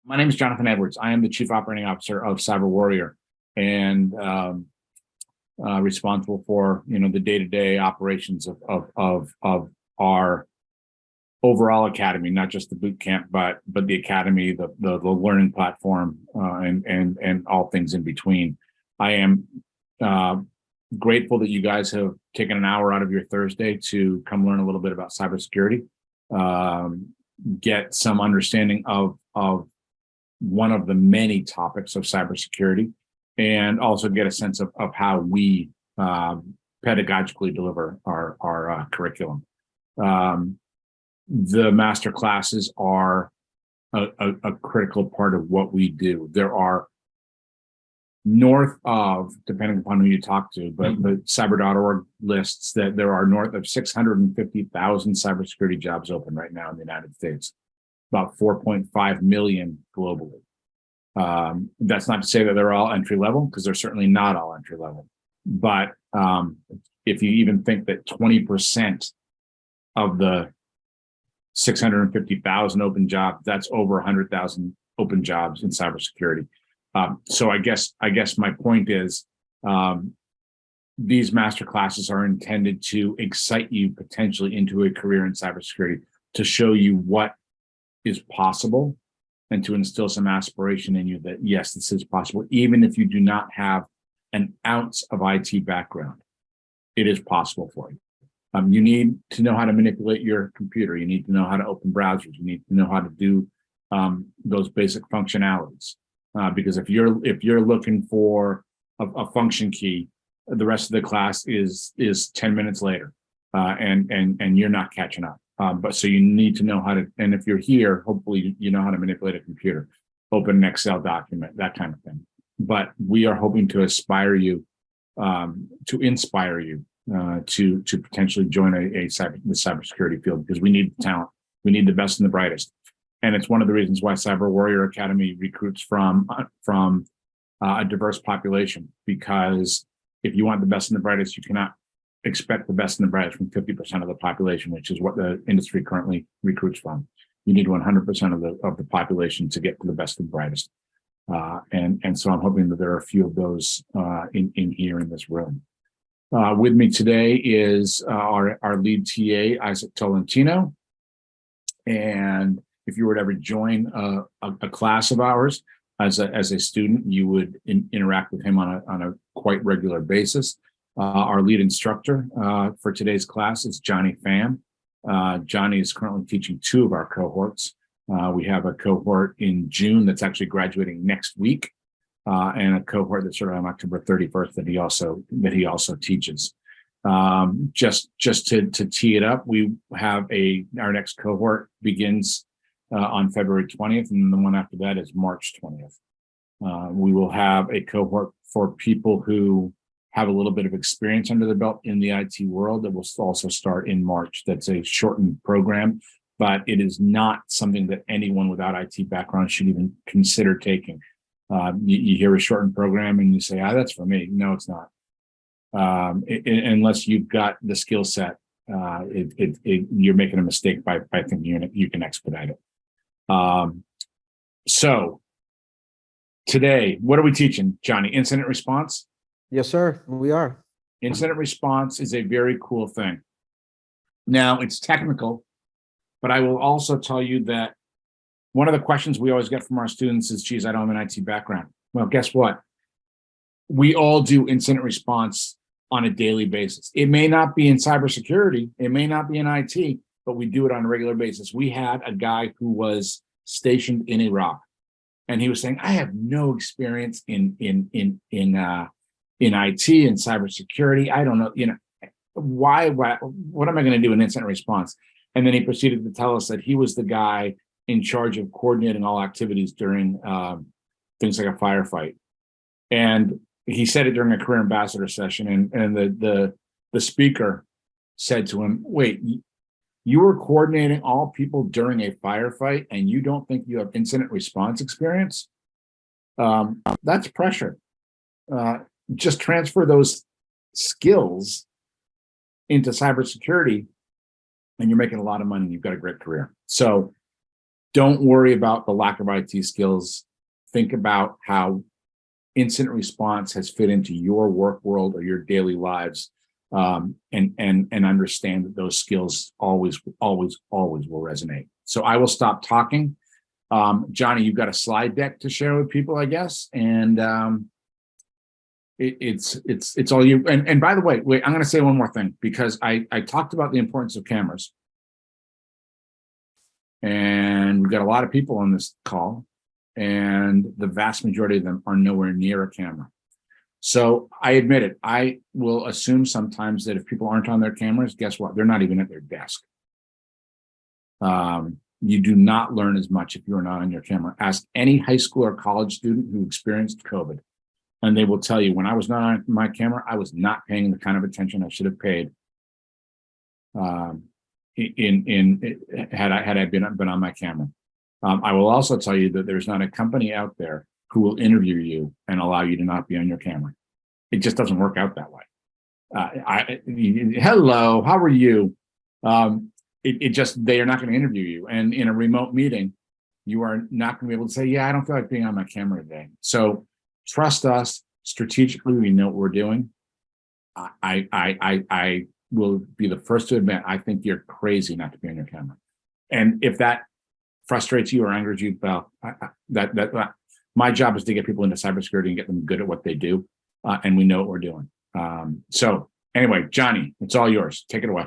My name is Jonathan Edwards. I am the Chief Operating Officer of CyberWarrior and responsible for the day-to-day operations of our overall academy, not just the boot camp, but the academy, the learning platform, and all things in between. I am grateful that you guys have taken an hour out of your Thursday to come learn a little bit about cybersecurity, get some understanding of one of the many topics of cybersecurity, and also get a sense of how we pedagogically deliver our curriculum. The master classes are a critical part of what we do. There are north of, depending upon who you talk to, but cyber.org lists that there are north of 650,000 cybersecurity jobs open right now in the United States, about 4.5 million globally. That's not to say that they're all entry level, because they're certainly not all entry level. But if you even think that 20% of the 650,000 open jobs, that's over 100,000 open jobs in cybersecurity. So I guess my point is, these master classes are intended to excite you potentially into a career in cybersecurity, to show you what is possible, and to instill some aspiration in you that yes, this is possible, even if you do not have an ounce of IT background. It is possible for you. You need to know how to manipulate your computer. You need to know how to open browsers. You need to know how to do those basic functionalities. Because if you're looking for a function key, the rest of the class is 10 minutes later, and you're not catching up. But so you need to know how to, and if you're here, hopefully you know how to manipulate a computer, open an Excel document, that kind of thing. But we are hoping to inspire you to potentially join the cybersecurity field, because we need the talent. We need the best and the brightest. And it's one of the reasons why CyberWarrior Academy recruits from a diverse population, because if you want the best and the brightest, you cannot expect the best and the brightest from 50% of the population, which is what the industry currently recruits from. You need 100% of the population to get to the best and brightest. And so I'm hoping that there are a few of those in here in this room. With me today is our lead TA, Isaac Tolentino. And if you were to ever join a class of ours as a student, you would interact with him on a quite regular basis. Our lead instructor for today's class is Johnny Pham. Johnny is currently teaching 2 of our cohorts. We have a cohort in June that's actually graduating next week, and a cohort that's sort of on October 31st that he also teaches. Just to tee it up, we have our next cohort begins on February 20th, and the one after that is March 20th. We will have a cohort for people who have a little bit of experience under the belt in the IT world that will also start in March. That's a shortened program, but it is not something that anyone without IT background should even consider taking. You hear a shortened program and you say, that's for me. No, it's not. Unless you've got the skill set, you're making a mistake by thinking you can expedite it. So today, what are we teaching, Johnny? Incident response? Yes, sir. We are. Incident response is a very cool thing. Now, it's technical, but I will also tell you that one of the questions we always get from our students is, geez, I don't have an IT background. Well, guess what? We all do incident response on a daily basis. It may not be in cybersecurity, it may not be in IT, but we do it on a regular basis. We had a guy who was stationed in Iraq, and he was saying, I have no experience in IT and cybersecurity. I don't know, what am I going to do in incident response? And then he proceeded to tell us that he was the guy in charge of coordinating all activities during things like a firefight. And he said it during a career ambassador session, and the speaker said to him, wait, you were coordinating all people during a firefight and you don't think you have incident response experience? That's pressure. Just transfer those skills into cybersecurity and you're making a lot of money and you've got a great career. So Don't worry about the lack of IT skills. Think about how incident response has fit into your work world or your daily lives, and understand that those skills always will resonate. So I will stop talking. Johnny, you've got a slide deck to share with people, I guess, and it's all you. And by the way, wait, I'm going to say one more thing, because I talked about the importance of cameras, and we've got a lot of people on this call, and the vast majority of them are nowhere near a camera. So I admit it, I will assume sometimes that if people aren't on their cameras, guess what? They're not even at their desk. You do not learn as much if you're not on your camera. Ask any high school or college student who experienced COVID, and they will tell you, when I was not on my camera, I was not paying the kind of attention I should have paid had I been on my camera. I will also tell you that there's not a company out there who will interview you and allow you to not be on your camera. It just doesn't work out that way. Hello, how are you? They are not going to interview you. And in a remote meeting, you are not going to be able to say, yeah, I don't feel like being on my camera today. So trust us. Strategically, we know what we're doing. I will be the first to admit, I think you're crazy not to be on your camera. And if that frustrates you or angers you, well, my job is to get people into cybersecurity and get them good at what they do. And we know what we're doing. So anyway, Johnny, it's all yours. Take it away.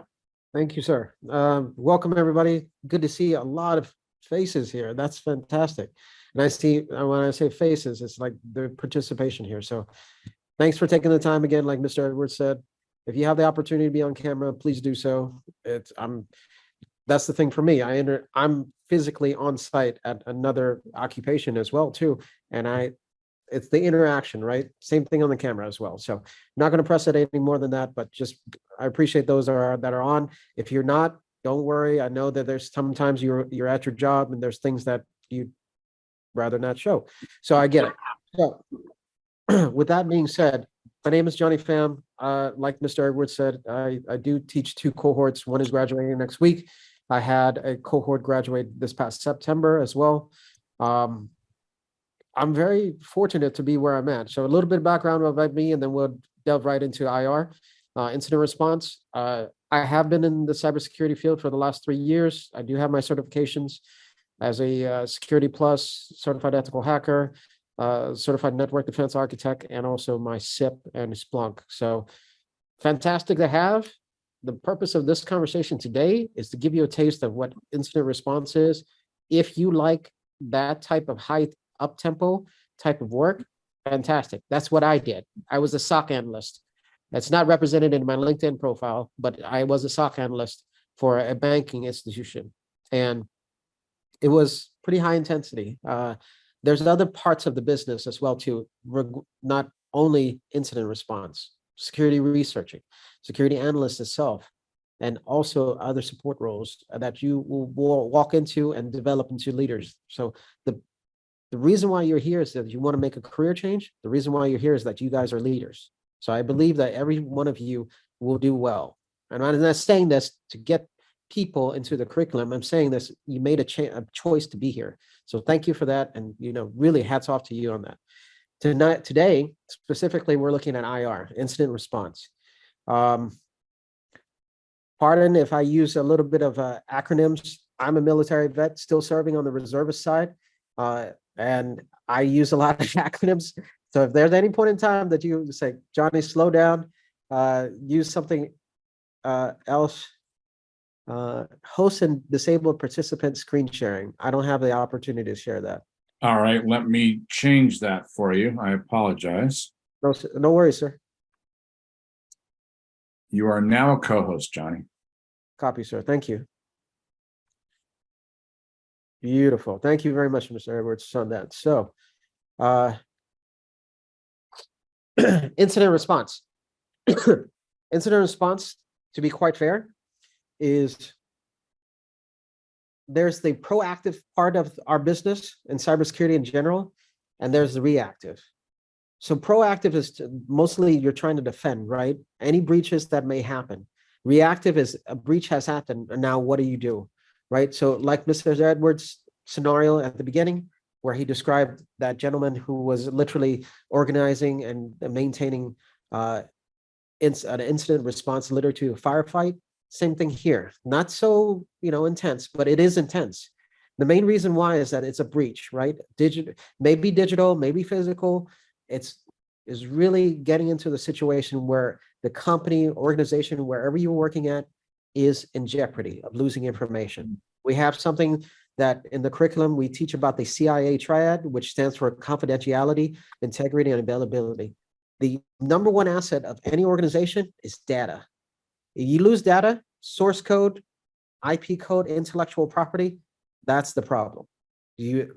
Thank you, sir. Welcome, everybody. Good to see a lot of faces here. That's fantastic. And I see, when I say faces, it's like the participation here. So thanks for taking the time again, like Mr. Edwards said. If you have the opportunity to be on camera, please do so. That's the thing for me. I'm physically on site at another occupation as well too, and it's the interaction, right? Same thing on the camera as well. So I'm not going to press it any more than that, but just I appreciate those that are on. If you're not, don't worry. I know that there's sometimes you're at your job and there's things that you'd rather not show. So I get it. So with that being said, my name is Johnny Pham. Like Mr. Edwards said, I do teach 2 cohorts. One is graduating next week. I had a cohort graduate this past September as well. I'm very fortunate to be where I'm at. So a little bit of background about me, and then we'll delve right into IR, incident response. I have been in the cybersecurity field for the last 3 years. I do have my certifications as a Security Plus, certified ethical hacker, certified network defense architect, and also my SIP and Splunk. So fantastic to have. The purpose of this conversation today is to give you a taste of what incident response is. If you like that type of high up-tempo type of work, fantastic. That's what I did. I was a SOC analyst. That's not represented in my LinkedIn profile, but I was a SOC analyst for a banking institution. And it was pretty high intensity. There's other parts of the business as well too, not only incident response, security researching, security analyst itself, and also other support roles that you will walk into and develop into leaders. So the reason why you're here is that you want to make a career change. The reason why you're here is that you guys are leaders. So I believe that every one of you will do well. And I'm not saying this to get people into the curriculum. I'm saying this, you made a choice to be here. So thank you for that. And, really hats off to you on that. Today, specifically, we're looking at IR, incident response. Pardon if I use a little bit of acronyms. I'm a military vet still serving on the reservist side. And I use a lot of acronyms. So if there's any point in time that you say, Johnny, slow down, use something else. Host and disabled participant screen sharing. I don't have the opportunity to share that. All right, let me change that for you. I apologize. No worries, sir. You are now a co-host, Johnny. Copy, sir. Thank you. Beautiful. Thank you very much, Mr. Edwards, on that. So, incident response. Incident response, to be quite fair, is there's the proactive part of our business and cybersecurity in general, and there's the reactive. So proactive is mostly you're trying to defend, right? Any breaches that may happen. Reactive is a breach has happened, and now what do you do, right? So like Mr. Edwards scenario at the beginning where he described that gentleman who was literally organizing and maintaining an incident response litter to a firefight. Same thing here. Not so, intense, but it is intense. The main reason why is that it's a breach, right? Maybe digital, maybe physical. It's is really getting into the situation where the company, organization, wherever you're working at, is in jeopardy of losing information. We have something that in the curriculum we teach about the CIA triad, which stands for confidentiality, integrity, and availability. The number one asset of any organization is data. If you lose data, source code, IP code, intellectual property, that's the problem.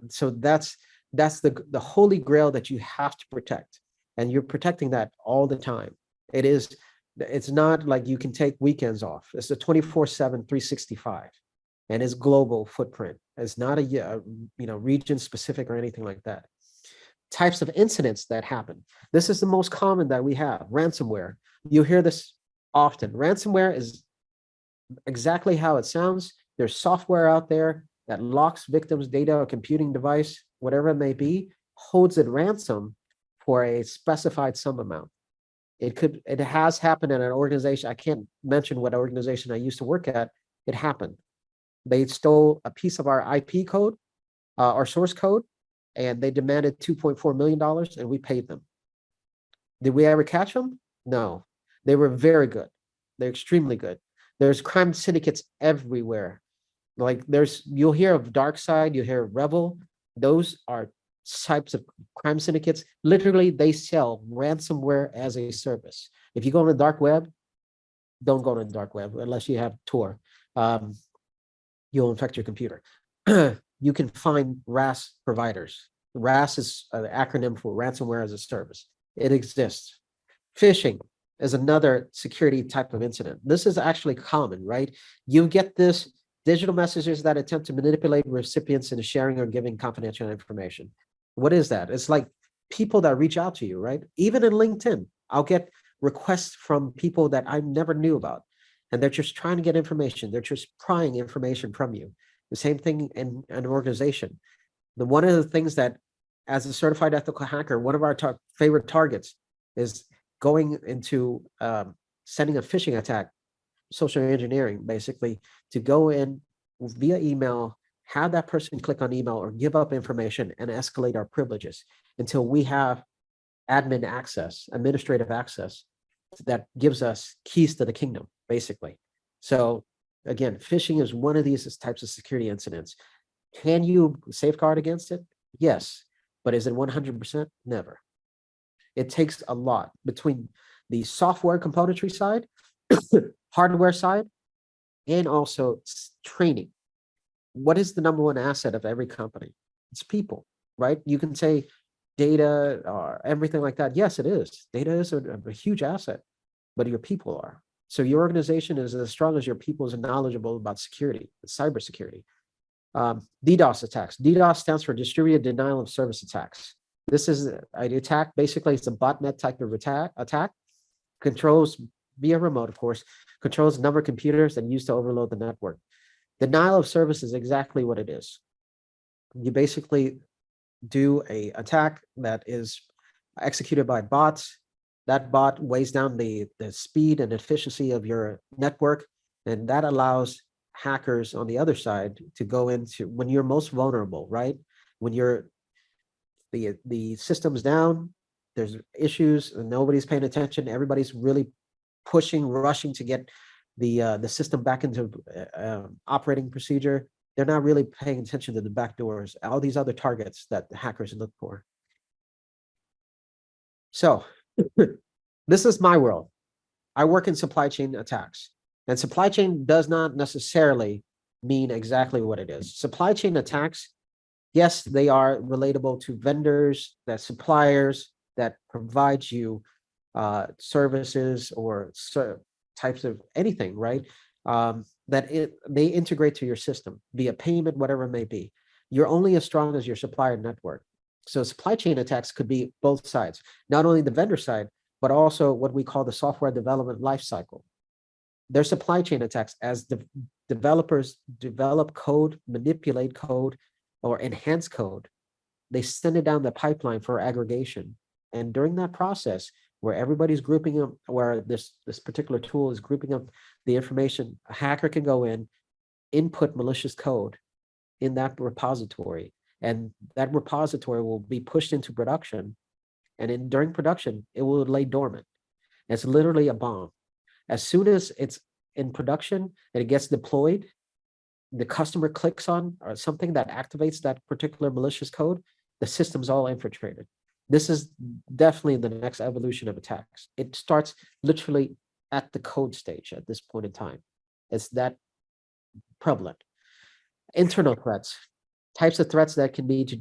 So that's the holy grail that you have to protect, and you're protecting that all the time. It's not like you can take weekends off. It's a 24/7, 365, and it's global footprint. It's not a region specific or anything like that. Types of incidents that happen. This is the most common that we have. Ransomware. You hear this often. Ransomware is exactly how it sounds. There's software out there that locks victims' data or computing device, whatever it may be, holds it ransom for a specified sum amount. It has happened in an organization. I can't mention what organization I used to work at. It happened. They stole a piece of our IP code, our source code, and they demanded $2.4 million, and we paid them. Did we ever catch them? No. They were very good. They're extremely good. There's crime syndicates everywhere. Like you'll hear of Dark Side, you hear of Rebel. Those are types of crime syndicates. Literally, they sell ransomware as a service. If you go on the dark web, don't go to the dark web unless you have Tor. You'll infect your computer. You can find RAS providers. RAS is an acronym for ransomware as a service. It exists. Phishing is another security type of incident. This is actually common, right? You get this digital messages that attempt to manipulate recipients into sharing or giving confidential information. What is that? It's like people that reach out to you, right? Even in LinkedIn, I'll get requests from people that I never knew about, and they're just trying to get information. They're just prying information from you. The same thing in an organization. One of the things that, as a certified ethical hacker, one of our favorite targets is going into sending a phishing attack, social engineering, basically, to go in via email, have that person click on email or give up information and escalate our privileges until we have admin access, administrative access that gives us keys to the kingdom, basically. So again, phishing is one of these types of security incidents. Can you safeguard against it? Yes. But is it 100%? Never. It takes a lot between the software componentry side, hardware side, and also training. What is the number one asset of every company? It's people, right? You can say data or everything like that. Yes, it is. Data is a huge asset, but your people are. So your organization is as strong as your people is knowledgeable about security, cybersecurity. DDoS attacks. DDoS stands for distributed denial of service attacks. This is an attack. Basically, it's a botnet type of attack. Controls via remote, of course, controls the number of computers and used to overload the network. Denial of service is exactly what it is. You basically do a attack that is executed by bots. That bot weighs down the speed and efficiency of your network, and that allows hackers on the other side to go into when you're most vulnerable, right? When the system's down, there's issues and nobody's paying attention. Everybody's really pushing, rushing to get the system back into operating procedure. They're not really paying attention to the back doors, all these other targets that the hackers look for. So this is my world. I work in supply chain attacks, and supply chain does not necessarily mean exactly what it is. Supply chain attacks, yes, they are relatable to vendors, that suppliers that provide you services or types of anything, right? They integrate to your system via payment, whatever it may be. You're only as strong as your supplier network. So supply chain attacks could be both sides, not only the vendor side, but also what we call the software development lifecycle. There's supply chain attacks as the developers develop code, manipulate code, or enhanced code. They send it down the pipeline for aggregation. And during that process, where everybody's grouping up, where this particular tool is grouping up the information, a hacker can go in, input malicious code in that repository, and that repository will be pushed into production. And during production, it will lay dormant. It's literally a bomb. As soon as it's in production and it gets deployed, the customer clicks on or something that activates that particular malicious code, the system's all infiltrated. This is definitely the next evolution of attacks. It starts literally at the code stage at this point in time. It's that prevalent. Internal threats, types of threats that can be to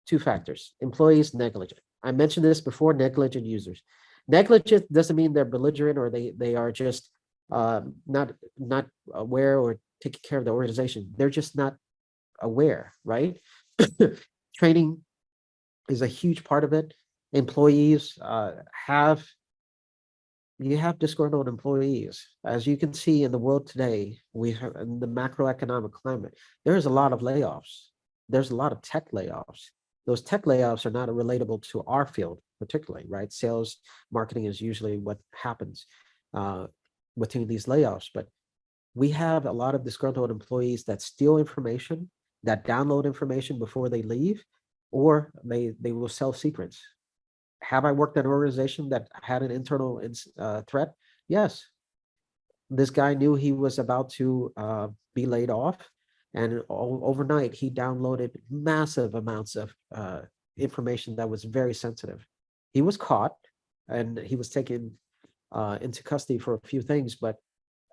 two factors: employees, negligent. I mentioned this before, negligent users. Negligent doesn't mean they're belligerent or they are just not aware or taking care of the organization. They're just not aware, right? Training is a huge part of it. Employees you have disgruntled employees. As you can see in the world today, we have in the macroeconomic climate, there's a lot of layoffs. There's a lot of tech layoffs. Those tech layoffs are not relatable to our field, particularly, right? Sales, marketing is usually what happens between these layoffs. But we have a lot of disgruntled employees that steal information, that download information before they leave, or they will sell secrets. Have I worked at an organization that had an internal threat? Yes. This guy knew he was about to be laid off, and overnight he downloaded massive amounts of information that was very sensitive. He was caught and he was taken into custody for a few things, but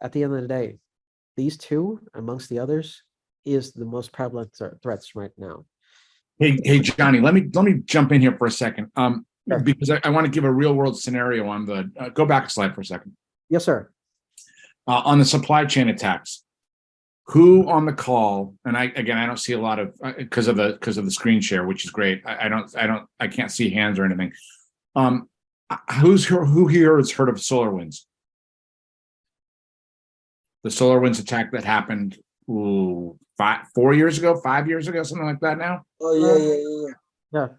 at the end of the day, these two, amongst the others, is the most prevalent threats right now. Hey, Johnny, let me jump in here for a second. Sure. Because I want to give a real world scenario on the, go back a slide for a second. Yes, sir. On the supply chain attacks, who on the call, and I don't see a lot of, because of the screen share, which is great. I can't see hands or anything. Who here has heard of SolarWinds? The SolarWinds attack that happened 4 years ago, 5 years ago, something like that now? Oh, yeah.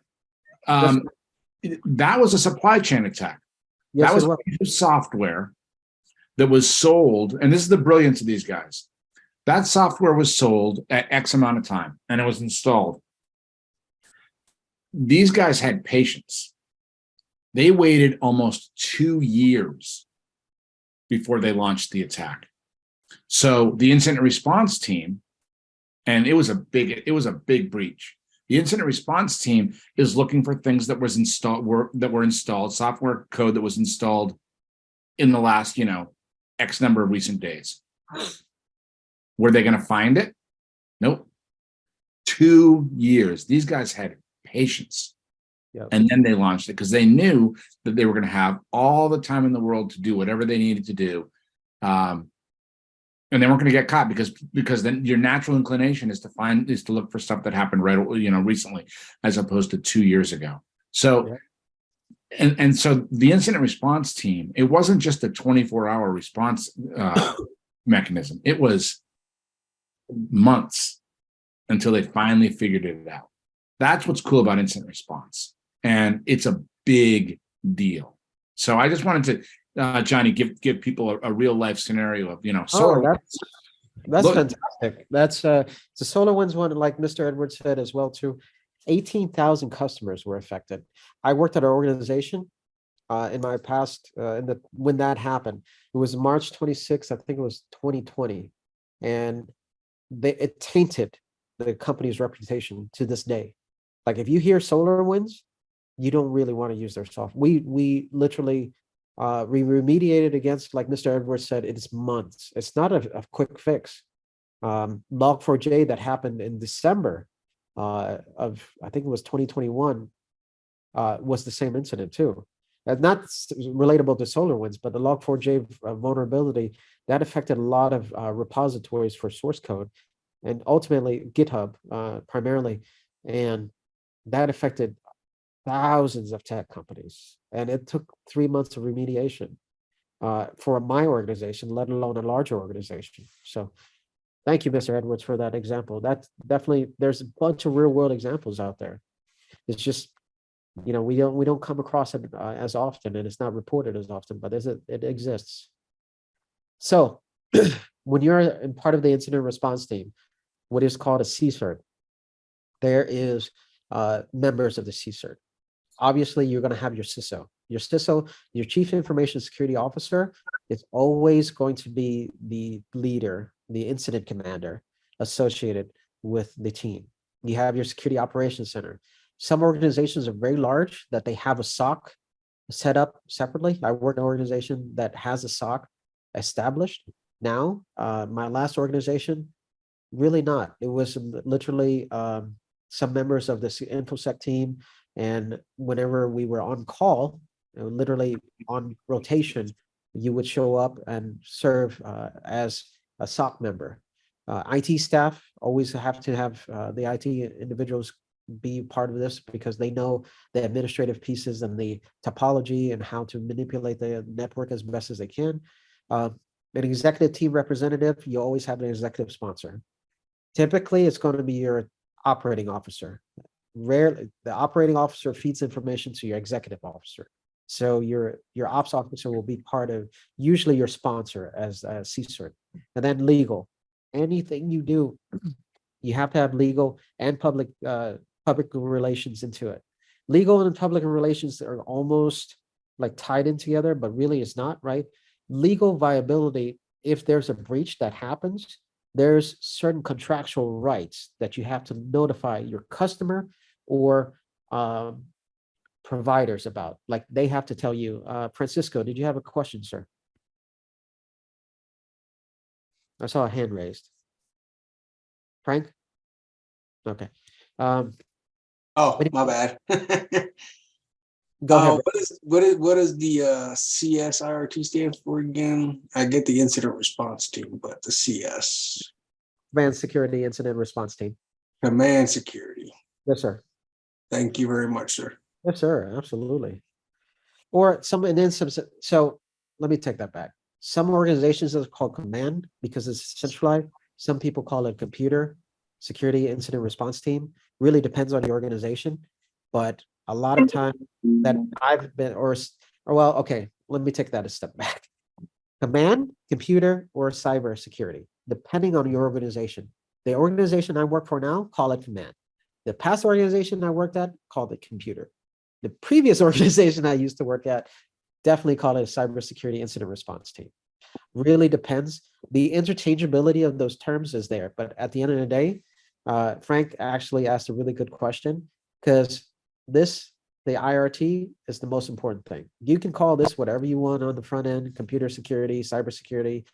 That was a supply chain attack. Yes, that was a piece of software that was sold, and this is the brilliance of these guys. That software was sold at X amount of time, and it was installed. These guys had patience. They waited almost 2 years before they launched the attack. So the incident response team, and it was a big breach. The incident response team is looking for things that were installed, software code that was installed in the last, X number of recent days. Were they going to find it? Nope. 2 years. These guys had patience. Yep. And then they launched it because they knew that they were going to have all the time in the world to do whatever they needed to do. And they weren't going to get caught because then your natural inclination is to look for stuff that happened recently, as opposed to 2 years ago. So, yeah. and so the incident response team, it wasn't just a 24-hour response mechanism. It was months until they finally figured it out. That's what's cool about incident response, and it's a big deal. So I just wanted to. Johnny, give people a real life scenario of that's fantastic. That's the SolarWinds one, like Mr. Edwards said as well too. 18,000 customers were affected. I worked at an organization in my past when that happened. It was March 26th, I think it was 2020, and it tainted the company's reputation to this day. Like if you hear SolarWinds, you don't really want to use their software. We literally. We remediated against, like Mr. Edwards said, it's months. It's not a quick fix. Log4j that happened in December of, I think it was 2021, was the same incident too. Not relatable to SolarWinds, but the Log4j vulnerability, that affected a lot of repositories for source code, and ultimately GitHub primarily, and that affected thousands of tech companies, and it took 3 months of remediation for my organization, let alone a larger organization. So Thank you, Mr. Edwards, for that example. That's definitely, there's a bunch of real world examples out there. It's just, we don't come across it as often, and it's not reported as often, but it exists. So when you're in part of the incident response team, what is called a CSIRT, there is members of the CSIRT. Obviously, you're going to have your CISO. Your CISO, your Chief Information Security Officer, is always going to be the leader, the incident commander associated with the team. You have your Security Operations Center. Some organizations are very large that they have a SOC set up separately. I work in an organization that has a SOC established. Now, my last organization, really not. It was literally some members of the InfoSec team, and whenever we were on call, literally on rotation, you would show up and serve as a SOC member. IT staff always have to have the IT individuals be part of this because they know the administrative pieces and the topology and how to manipulate the network as best as they can. An executive team representative, you always have an executive sponsor. Typically, it's going to be your operating officer. Rarely, the operating officer feeds information to your executive officer. So your ops officer will be part of usually your sponsor as a CSIRT. And then legal. Anything you do, you have to have legal and public relations into it. Legal and public relations are almost like tied in together, but really it's not, right? Legal viability, if there's a breach that happens, there's certain contractual rights that you have to notify your customer or providers about. Like they have to tell you. Francisco, did you have a question, sir? I saw a hand raised. Frank? Okay. Oh, my bad. Go ahead. What is the CSIRT stands for again? I get the incident response team, but the CS. Command Security Incident Response Team. Command Security. Yes, sir. Thank you very much, sir. Yes, sir. Absolutely. Or and then some. So let me take that back. Some organizations are called command because it's centralized. Some people call it computer security incident response team. Really depends on the organization, but a lot of time that I've been, or well, okay, let me take that a step back. Command, computer, or cybersecurity, depending on your organization. The organization I work for now, call it command. The past organization I worked at, called it computer. The previous organization I used to work at, definitely called it a cybersecurity incident response team. Really depends. The interchangeability of those terms is there, but at the end of the day, Frank actually asked a really good question because the IRT is the most important thing. You can call this whatever you want on the front end, computer security, cybersecurity,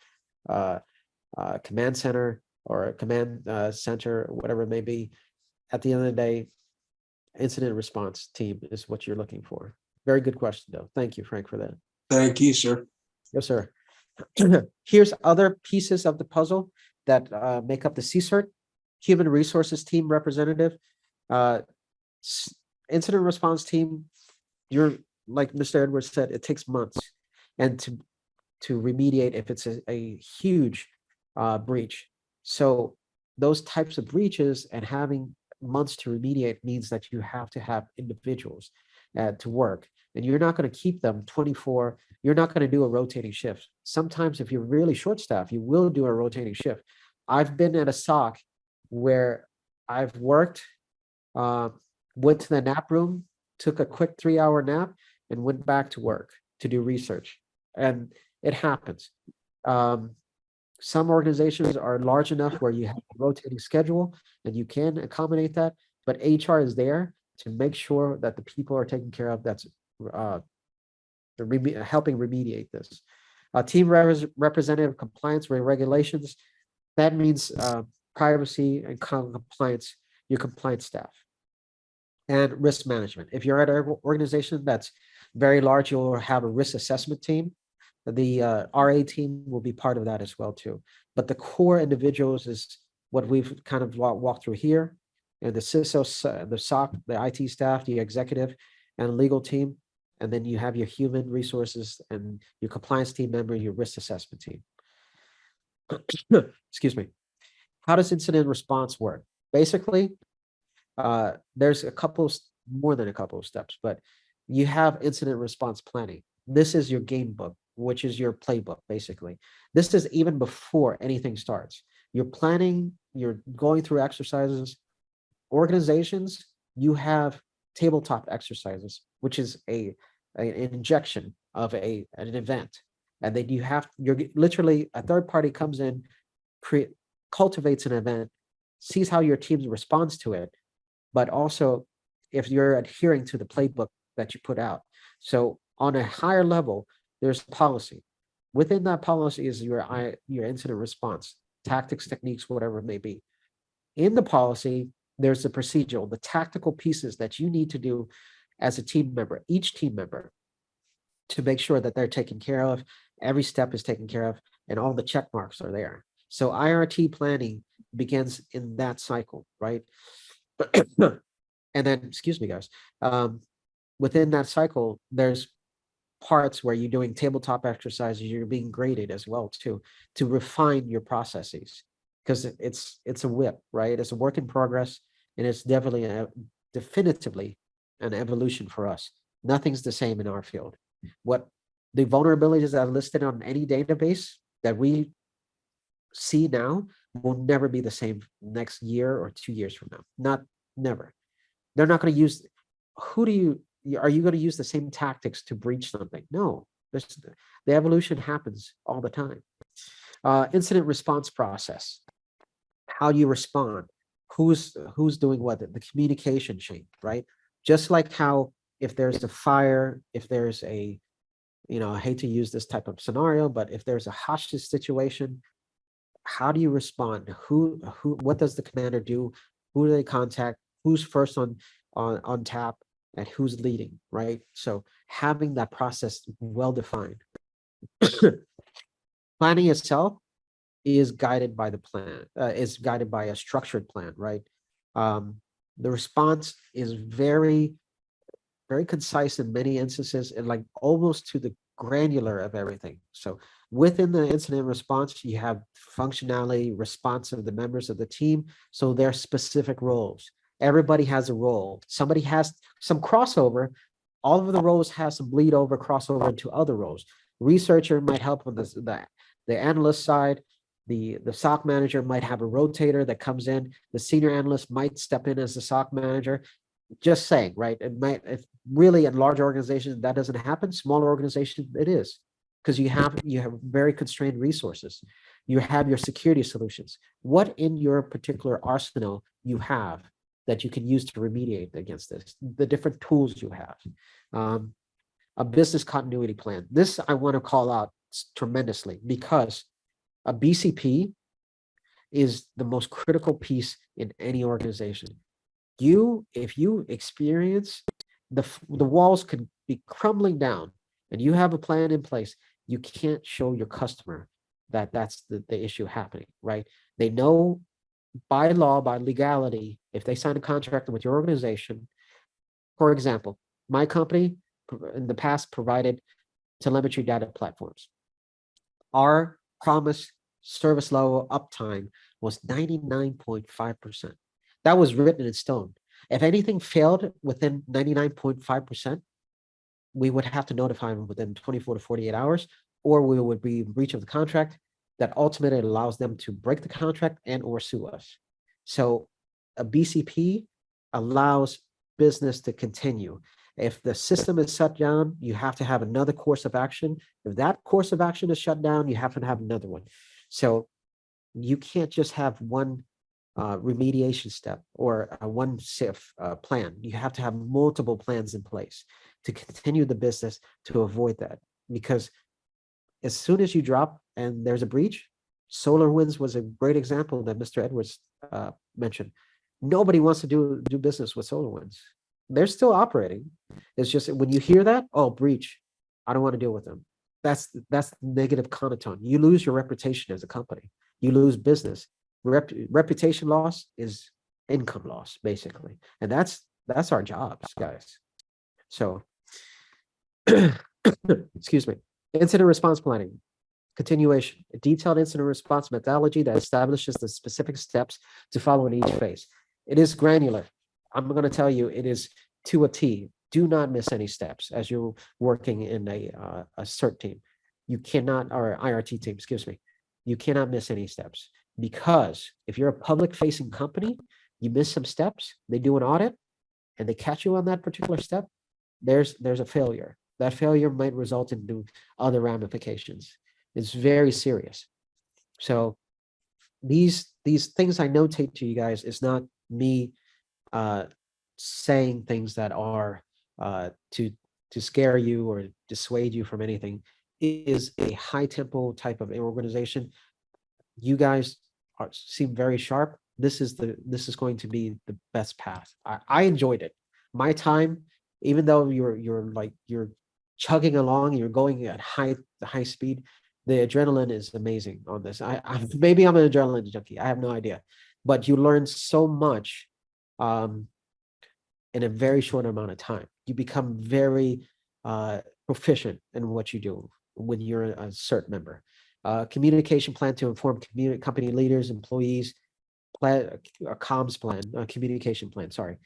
command center, or command center, whatever it may be. At the end of the day, incident response team is what you're looking for. Very good question, though. Thank you, Frank, for that. Thank you, sir. Yes, sir. Here's other pieces of the puzzle that make up the CSIRT, Human Resources Team Representative. Incident response team, you're like Mr. Edwards said, it takes months and to remediate if it's a huge breach. So those types of breaches and having months to remediate means that you have to have individuals to work, and you're not going to keep them 24. You're not going to do a rotating shift. Sometimes if you're really short staffed, you will do a rotating shift. I've been at a SOC where I've worked, went to the nap room, took a quick 3-hour nap, and went back to work to do research. And it happens. Some organizations are large enough where you have a rotating schedule and you can accommodate that, but HR is there to make sure that the people are taken care of. That's helping remediate this. Team representative compliance with regulations. That means privacy and compliance, your compliance staff. And risk management. If you're at an organization that's very large, you'll have a risk assessment team. The RA team will be part of that as well too. But the core individuals is what we've kind of walked through here. And the CISO, the SOC, the IT staff, the executive and legal team. And then you have your human resources and your compliance team member, your risk assessment team. Excuse me. How does incident response work? Basically, there's more than a couple of steps, but you have incident response planning. This is your game book, which is your playbook, basically. This is even before anything starts. You're planning, you're going through exercises. Organizations, you have tabletop exercises, which is an injection of an event. And then you're literally, a third party comes in, cultivates an event, sees how your team responds to it, but also if you're adhering to the playbook that you put out. So on a higher level, there's policy. Within that policy is your incident response, tactics, techniques, whatever it may be. In the policy, there's the procedural, the tactical pieces that you need to do as a team member, each team member, to make sure that they're taken care of, every step is taken care of, and all the check marks are there. So IRT planning begins in that cycle, right? And then, excuse me, guys, within that cycle, there's parts where you're doing tabletop exercises, you're being graded as well too, to refine your processes, because it's a whip, right? It's a work in progress, and it's definitively an evolution for us. Nothing's the same in our field. What the vulnerabilities that are listed on any database that we see now will never be the same next year or 2 years from now. Never. They're not going to use. Are you going to use the same tactics to breach something? No. The evolution happens all the time. Incident response process. How you respond. Who's doing what? The communication chain, right? Just like how if there's a fire, if there's I hate to use this type of scenario, but if there's a hostage situation, how do you respond? What does the commander do? Who do they contact? Who's first on tap, and who's leading, right? So having that process well defined. Planning itself is guided by the plan, is guided by a structured plan, right? The response is very, very concise in many instances, and like almost to the granular of everything. So within the incident response, you have functionality, response of the members of the team. So their specific roles. Everybody has a role. Somebody has some crossover. All of the roles have some bleed over, crossover into other roles. Researcher might help on the analyst side. The SOC manager might have a rotator that comes in. The senior analyst might step in as the SOC manager. Just saying, right? If really in large organizations that doesn't happen. Smaller organizations, it is, because you have very constrained resources. You have your security solutions. What in your particular arsenal you have that you can use to remediate against this? The different tools you have. A business continuity plan. This I want to call out tremendously, because a BCP is the most critical piece in any organization. If you experience the walls could be crumbling down and you have a plan in place, you can't show your customer that that's the issue happening, right? They know by law, by legality, if they sign a contract with your organization. For example, my company in the past provided telemetry data platforms. Our promised service level uptime was 99.5%. That was written in stone. If anything failed within 99.5%, we would have to notify them within 24 to 48 hours, or we would be in breach of the contract. That ultimately allows them to break the contract and or sue us. So a BCP allows business to continue. If the system is shut down, you have to have another course of action. If that course of action is shut down, you have to have another one. So you can't just have one remediation step or one SIF plan. You have to have multiple plans in place to continue the business to avoid that. Because as soon as you drop and there's a breach, SolarWinds was a great example that Mr. Edwards mentioned. Nobody wants to do business with SolarWinds. They're still operating. It's just when you hear that, oh, breach, I don't want to deal with them. That's negative connotation. You lose your reputation as a company. You lose business. Reputation loss is income loss, basically. And that's our jobs, guys. So, excuse me. Incident response planning. Continuation, a detailed incident response methodology that establishes the specific steps to follow in each phase. It is granular. I'm going to tell you, it is to a T. Do not miss any steps as you're working in a CERT team. You cannot, or IRT team, excuse me. You cannot miss any steps, because if you're a public facing company, you miss some steps, they do an audit and they catch you on that particular step, there's a failure. That failure might result in other ramifications. It's very serious. So these things I notate to you guys is not me saying things that are to scare you or dissuade you from anything. It is a high tempo type of organization. You guys seem very sharp. This is going to be the best path. I enjoyed it. My time, even though you're chugging along, you're going at high speed, the adrenaline is amazing on this. Maybe I'm an adrenaline junkie. I have no idea, but you learn so much in a very short amount of time. You become very proficient in what you do when you're a CERT member. Communication plan to inform company leaders, employees, a comms plan, communication plan, sorry.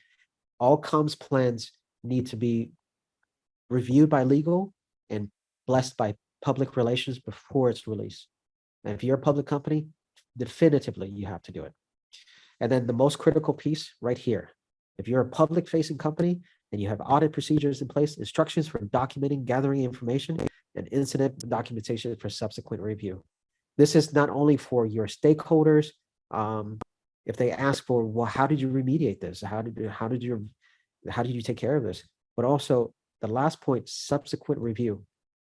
All comms plans need to be reviewed by legal and blessed by public relations before it's released. And if you're a public company, definitively you have to do it. And then the most critical piece right here, if you're a public facing company and you have audit procedures in place, instructions for documenting, gathering information, and incident documentation for subsequent review. This is not only for your stakeholders. If they ask for, well, how did you remediate this? How did you take care of this? But also the last point, subsequent review.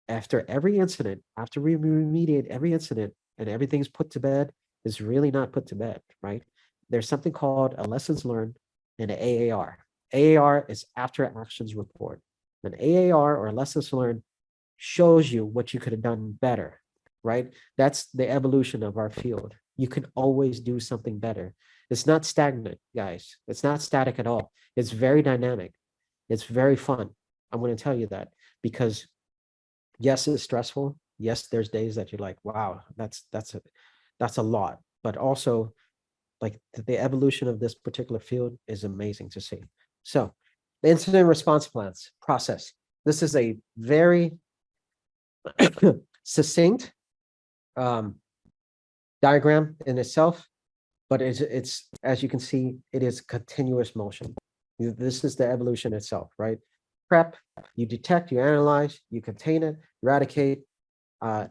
After every incident, after we remediate every incident and everything's put to bed, is really not put to bed, right? There's something called a lessons learned and an AAR. AAR is after actions report. An AAR, or lessons learned, shows you what you could have done better, right? That's the evolution of our field. You can always do something better. It's not stagnant, guys. It's not static at all. It's very dynamic. It's very fun. I'm going to tell you that, because yes, it's stressful. Yes, there's days that you're like, wow, that's a lot. But also, like, the evolution of this particular field is amazing to see. So the incident response plans process. This is a very succinct diagram in itself, but it's, as you can see, it is continuous motion. This is the evolution itself, right? Prep, you detect, you analyze, you contain it, eradicate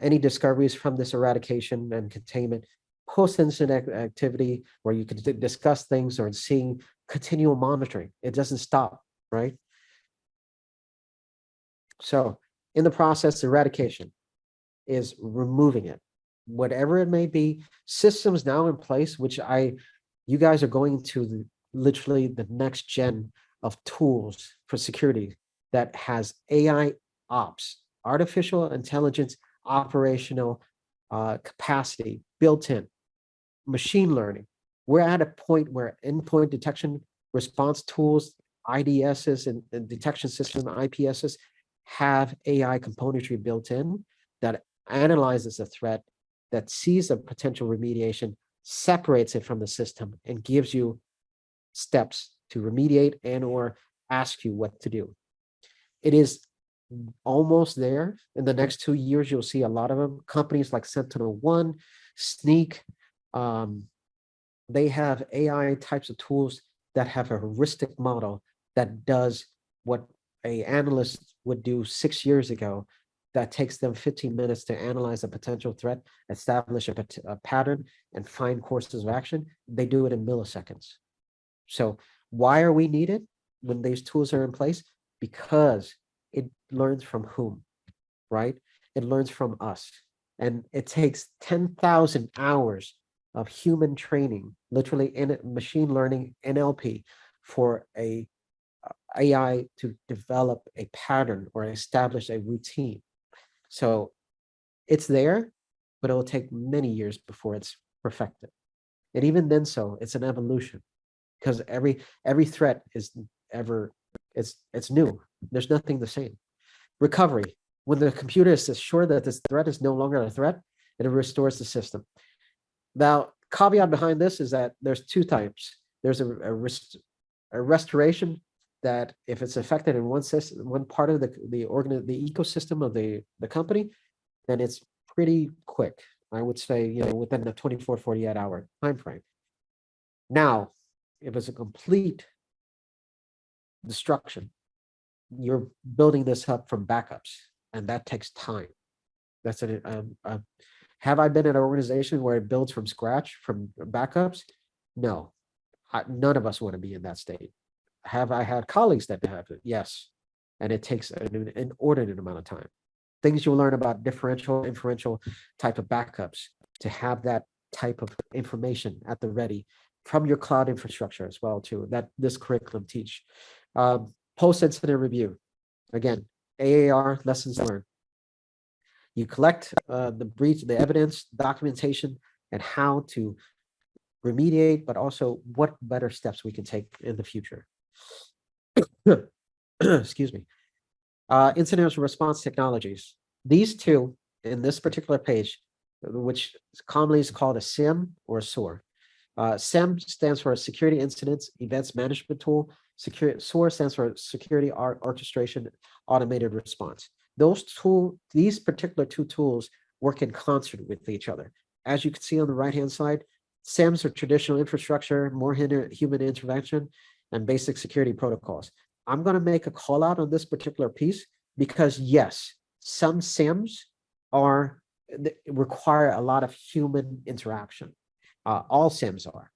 any discoveries from this eradication and containment. Post-incident activity, where you could discuss things, or seeing continual monitoring. It doesn't stop, right? So in the process, eradication is removing it, whatever it may be. Systems now in place, which you guys are going to literally the next gen of tools for security that has AI ops, artificial intelligence, operational capacity built in, machine learning. We're at a point where endpoint detection response tools, IDSs and detection system, IPSs, have AI componentry built in that analyzes a threat, that sees a potential remediation, separates it from the system, and gives you steps to remediate and or ask you what to do. It is almost there. In the next 2 years, you'll see a lot of them. Companies like SentinelOne, Sneak, they have AI types of tools that have a heuristic model that does what an analyst would do 6 years ago. That takes them 15 minutes to analyze a potential threat, establish a pattern, and find courses of action. They do it in milliseconds. So why are we needed when these tools are in place? Because it learns from whom, right? It learns from us. And it takes 10,000 hours of human training, literally in machine learning, NLP, for a AI to develop a pattern or establish a routine. So it's there, but it will take many years before it's perfected. And even then, so it's an evolution, because every threat is it's new. There's nothing the same. Recovery. When the computer is sure that this threat is no longer a threat, and it restores the system. Now, caveat behind this is that there's two types. There's a restoration that if it's affected in one system, one part of the ecosystem of the company, then it's pretty quick. I would say, within the 24, 48 hour time frame. Now, if it's a complete destruction, you're building this up from backups, and that takes time. That's have I been in an organization where it builds from scratch from backups? No, none of us want to be in that state. Have I had colleagues that have it? Yes, and it takes an inordinate amount of time. Things you'll learn about differential, inferential type of backups to have that type of information at the ready from your cloud infrastructure as well too, that this curriculum teach. Post-incident review, again, AAR, lessons learned. You collect the breach, the evidence, documentation, and how to remediate, but also what better steps we can take in the future. Excuse me. Incident response technologies. These two in this particular page, which commonly is called a SIEM or a SOAR. SIEM stands for Security Incidents Events Management Tool. SOAR stands for Security Orchestration Automated Response. These particular two tools work in concert with each other. As you can see on the right-hand side, SIEMs are traditional infrastructure, more human intervention, and basic security protocols. I'm going to make a call out on this particular piece because yes, some SIEMs require a lot of human interaction. All SIEMs are.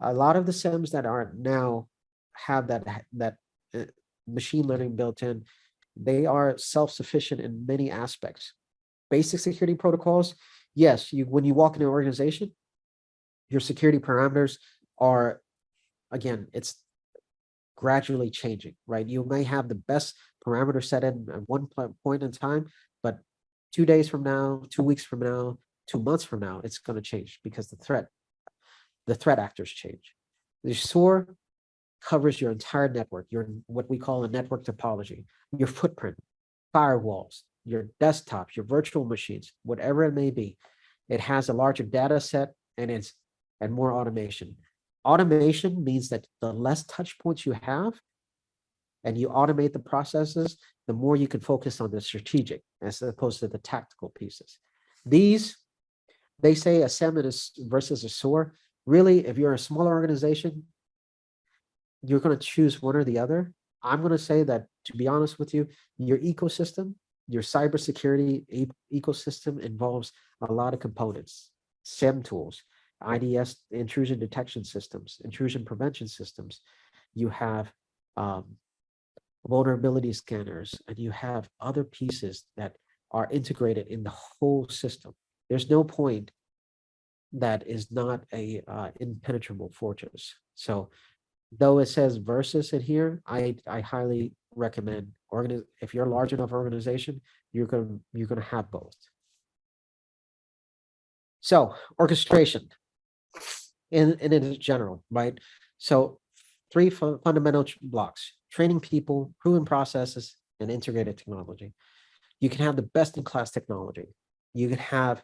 A lot of the SIEMs that are now have that machine learning built in, they are self-sufficient in many aspects. Basic security protocols, yes, when you walk into an organization, your security parameters are, again, it's gradually changing, right? You may have the best parameter set in at one point in time, but 2 days from now, 2 weeks from now, 2 months from now, it's going to change because the threat actors change. The SOAR covers your entire network, what we call a network topology, your footprint, firewalls, your desktops, your virtual machines, whatever it may be. It has a larger data set and more automation. Automation means that the less touch points you have and you automate the processes, the more you can focus on the strategic as opposed to the tactical pieces. They say a SIEM versus a SOAR. Really, if you're a smaller organization, you're going to choose one or the other. I'm going to say that, to be honest with you, your ecosystem, your cybersecurity ecosystem involves a lot of components, SIEM tools, IDS, intrusion detection systems, intrusion prevention systems. You have vulnerability scanners, and you have other pieces that are integrated in the whole system. There's no point that is not a impenetrable fortress. So though it says versus in here, I highly recommend if you're a large enough organization, you're gonna have both. So orchestration in general, right? So 3 fundamental blocks: training people, proven processes, and integrated technology. You can have the best in class technology. You can have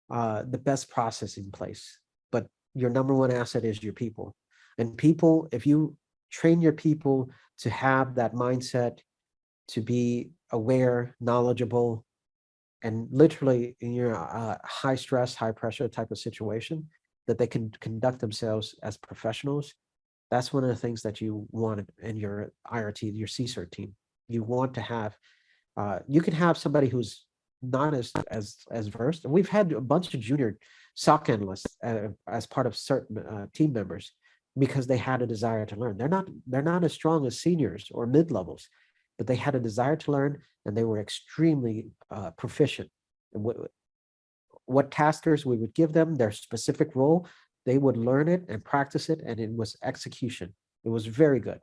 the best process in place, but your number one asset is your people. And people, if you train your people to have that mindset, to be aware, knowledgeable, and literally in your high stress, high pressure type of situation, that they can conduct themselves as professionals, that's one of the things that you want in your IRT, your CSIRT team. You want to have, you can have somebody who's not as versed. And we've had a bunch of junior SOC analysts as part of certain team members because they had a desire to learn. They're not as strong as seniors or mid-levels, but they had a desire to learn and they were extremely proficient. And what taskers we would give them, their specific role, they would learn it and practice it, and it was execution. It was very good.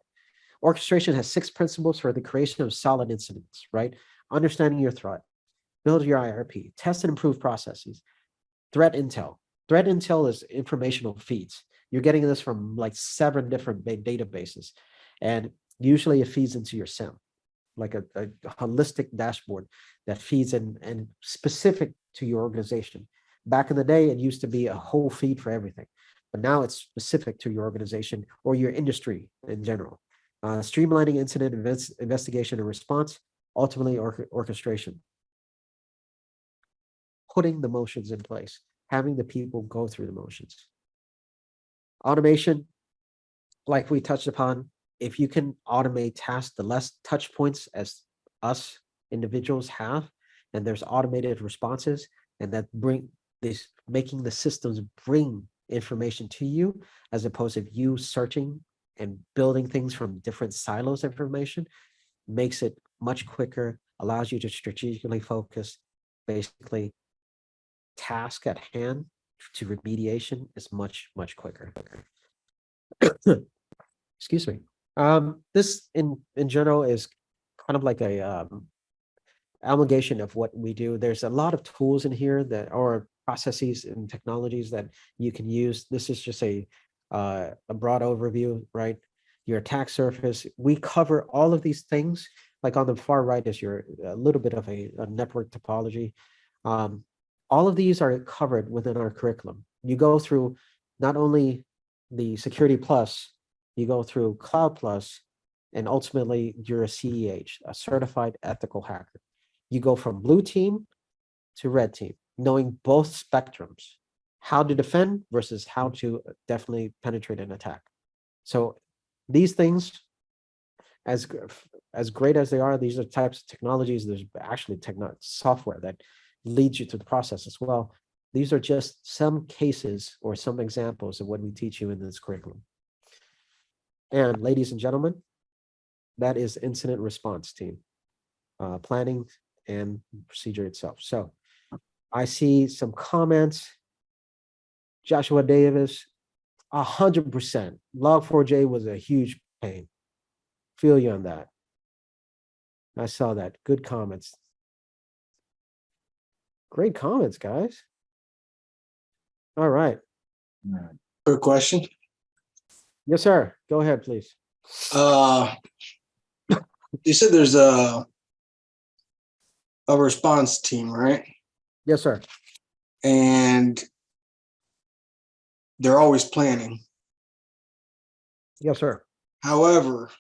Orchestration has 6 principles for the creation of solid incidents, right? Understanding your threat, build your IRP, test and improve processes, threat intel. Threat intel is informational feeds. You're getting this from like 7 different databases, and usually it feeds into your SIEM, like a holistic dashboard that feeds in specific to your organization. Back in the day, it used to be a whole feed for everything, but now it's specific to your organization or your industry in general. Streamlining incident investigation and response, ultimately orchestration. Putting the motions in place, having the people go through the motions. Automation, like we touched upon, if you can automate tasks, the less touch points as us individuals have, and there's automated responses, and that bring this, making the systems bring information to you, as opposed to you searching and building things from different silos of information, makes it much quicker, allows you to strategically focus. Basically, task at hand to remediation is much quicker. Excuse me. This in general is kind of like a amalgamation of what we do. There's a lot of tools in here that are processes and technologies that you can use. This is just a broad overview, right? Your attack surface. We cover all of these things. Like on the far right is your a little bit of a network topology. All of these are covered within our curriculum. You go through not only the Security Plus, you go through Cloud Plus, and ultimately you're a CEH, a certified ethical hacker. You go from blue team to red team, knowing both spectrums, how to defend versus how to definitely penetrate an attack. So these things, as great as they are, these are types of technologies. There's actually software that leads you to the process as well. These are just some cases or some examples of what we teach you in this curriculum. And ladies and gentlemen, that is incident response team, planning and procedure itself. So I see some comments. Joshua Davis, 100%. Log4j was a huge pain. Feel you on that. I saw that. Good comments. Great comments, guys. All right. Quick question. Yes, sir. Go ahead, please. You said there's a response team, right? Yes, sir. And they're always planning. Yes, sir. However,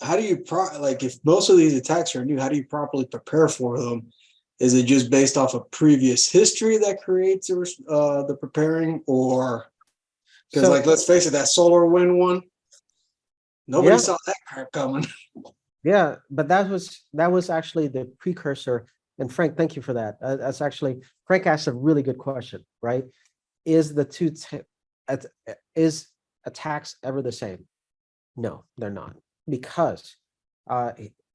how do you like if most of these attacks are new, how do you properly prepare for them? Is it just based off of previous history that creates the preparing, or because like let's face it, that SolarWind one, nobody saw that crap coming. Yeah, but that was actually the precursor. And Frank, thank you for that. That's actually, Frank asked a really good question, right? Is the two is attacks ever the same? No, they're not, because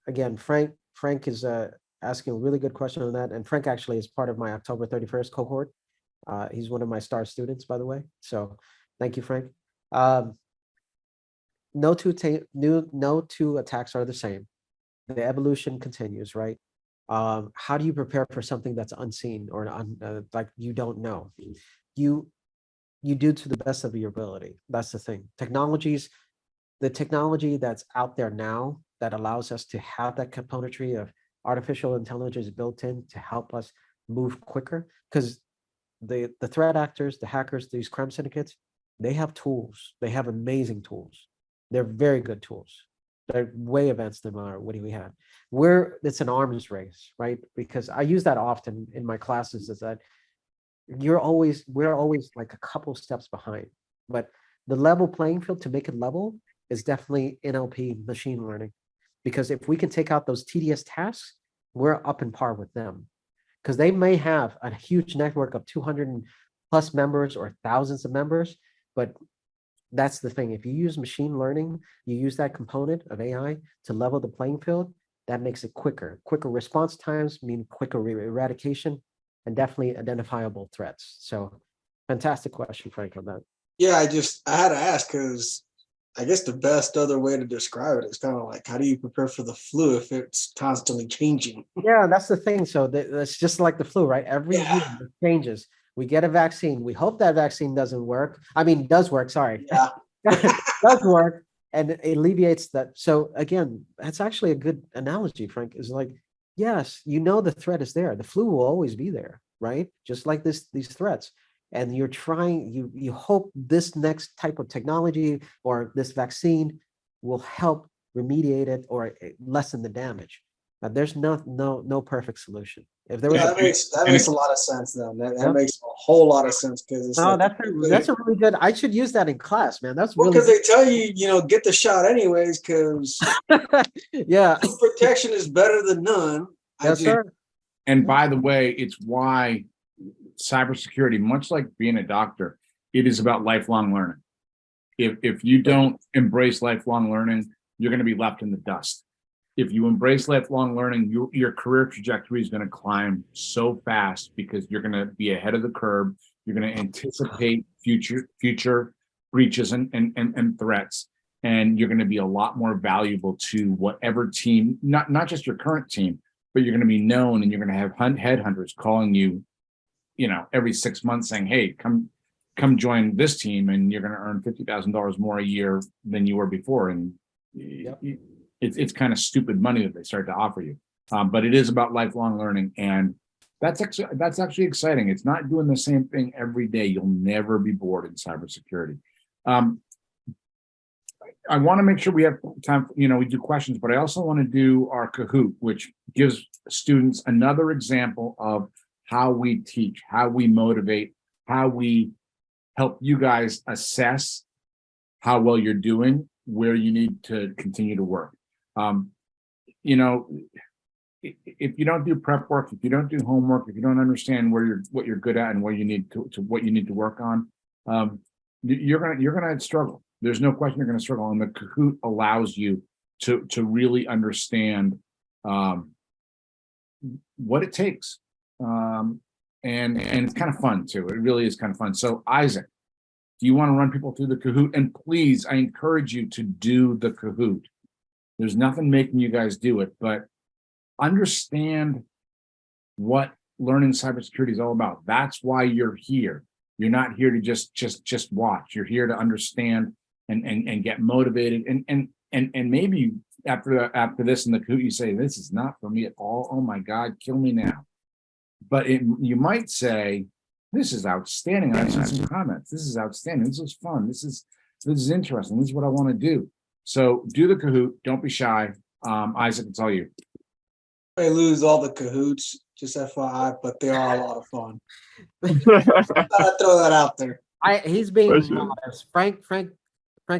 again, Frank is asking a really good question on that, and Frank actually is part of my October 31st cohort. He's one of my star students, by the way. So thank you, Frank. No two attacks are the same. The evolution continues, right? How do you prepare for something that's unseen or like you don't know? You do to the best of your ability. That's the thing. The technology that's out there now that allows us to have that componentry of artificial intelligence built in to help us move quicker, because the threat actors, the hackers, these crime syndicates, they have tools. They have amazing tools. They're very good tools. They're way advanced than what do we have. It's an arms race, right? Because I use that often in my classes, is that we're always like a couple steps behind. But the level playing field, to make it level, is definitely NLP, machine learning. Because if we can take out those tedious tasks, we're up in par with them. Because they may have a huge network of 200 plus members or thousands of members, but that's the thing. If you use machine learning, you use that component of AI to level the playing field, that makes it quicker. Quicker response times mean quicker eradication, and definitely identifiable threats. So fantastic question, Frank, on that. Yeah, I had to ask because I guess the best other way to describe it is kind of like, how do you prepare for the flu if it's constantly changing? Yeah, that's the thing. So that's just like the flu, right? Every year it changes. We get a vaccine. We hope that vaccine doesn't work. I mean, does work, sorry. Yeah. Does work, and it alleviates that. So again, that's actually a good analogy, Frank, is like yes, you know the threat is there. The flu will always be there, right? Just like these threats. And you're trying, you hope this next type of technology or this vaccine will help remediate it or lessen the damage. There's no perfect solution. If there was Yeah, a, that and makes it- a lot of sense then. That yeah. makes a whole lot of sense because it's No, like that's a really good. I should use that in class, man. That's well, really because they tell you, get the shot anyways, because yeah. protection is better than none. Yes, sir. And by the way, it's why cybersecurity, much like being a doctor, it is about lifelong learning. If you don't embrace lifelong learning, you're going to be left in the dust. If you embrace lifelong learning, your career trajectory is going to climb so fast because you're going to be ahead of the curve. You're going to anticipate future breaches and threats, and you're going to be a lot more valuable to whatever team, not just your current team, but you're going to be known, and you're going to have headhunters calling you, every 6 months saying, "Hey, come join this team, and you're going to earn $50,000 more a year than you were before." And Yep. it's kind of stupid money that they start to offer you, but it is about lifelong learning, and that's actually exciting. It's not doing the same thing every day. You'll never be bored in cybersecurity. I want to make sure we have time. We do questions, but I also want to do our Kahoot, which gives students another example of how we teach, how we motivate, how we help you guys assess how well you're doing, where you need to continue to work. If you don't do prep work, if you don't do homework, if you don't understand what you're good at and where you need to what you need to work on, you're gonna struggle. There's no question you're gonna struggle. And the Kahoot allows you to really understand what it takes. And it's kind of fun too. It really is kind of fun. So Isaac, do you want to run people through the Kahoot? And please, I encourage you to do the Kahoot. There's nothing making you guys do it, but understand what learning cybersecurity is all about. That's why you're here. You're not here to just watch. You're here to understand and get motivated. And maybe after this in the Kahoot, you say, "This is not for me at all. Oh my God, kill me now." But you might say, "This is outstanding. I've seen some comments. This is outstanding. This is fun. This is interesting. This is what I want to do." So do the Kahoot. Don't be shy. Isaac, it's all you. I lose all the Kahoots, just FYI, but they are a lot of fun. Gotta throw that out there. He's being For sure. modest. Frank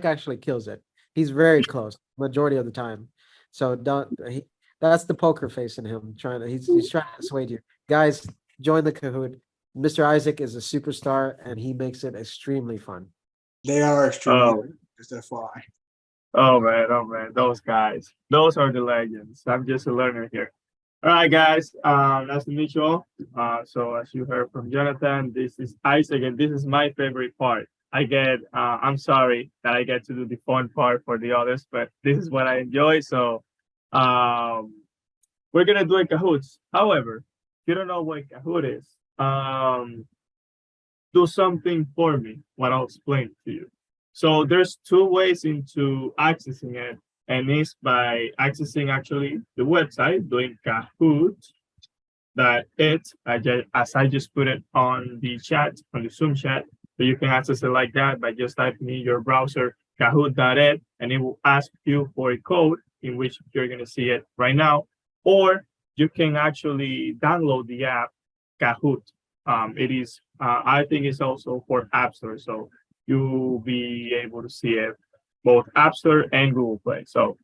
actually kills it. He's very close majority of the time. So that's the poker face in him he's trying to dissuade you. Guys, join the Kahoot. Mr. Isaac is a superstar and he makes it extremely fun. They are extremely Oh. good, just FYI. Oh man, those guys, those are the legends. I'm just a learner here. All right, guys, nice to meet you all. So as you heard from Jonathan, this is Isaac, and this is my favorite part. I'm sorry that I get to do the fun part for the others, but this is what I enjoy. So, we're gonna do a Kahoots. However, if you don't know what Kahoot is, do something for me, what I'll explain to you. So there's two ways into accessing it, and it's by accessing actually the website, doing Kahoot, as I just put it on the chat, on the Zoom chat, so you can access it like that by just typing in your browser kahoot.ed, and it will ask you for a code in which you're going to see it right now, or you can actually download the app Kahoot. It is, I think it's also for App Store, so you'll be able to see it both App Store and Google Play. So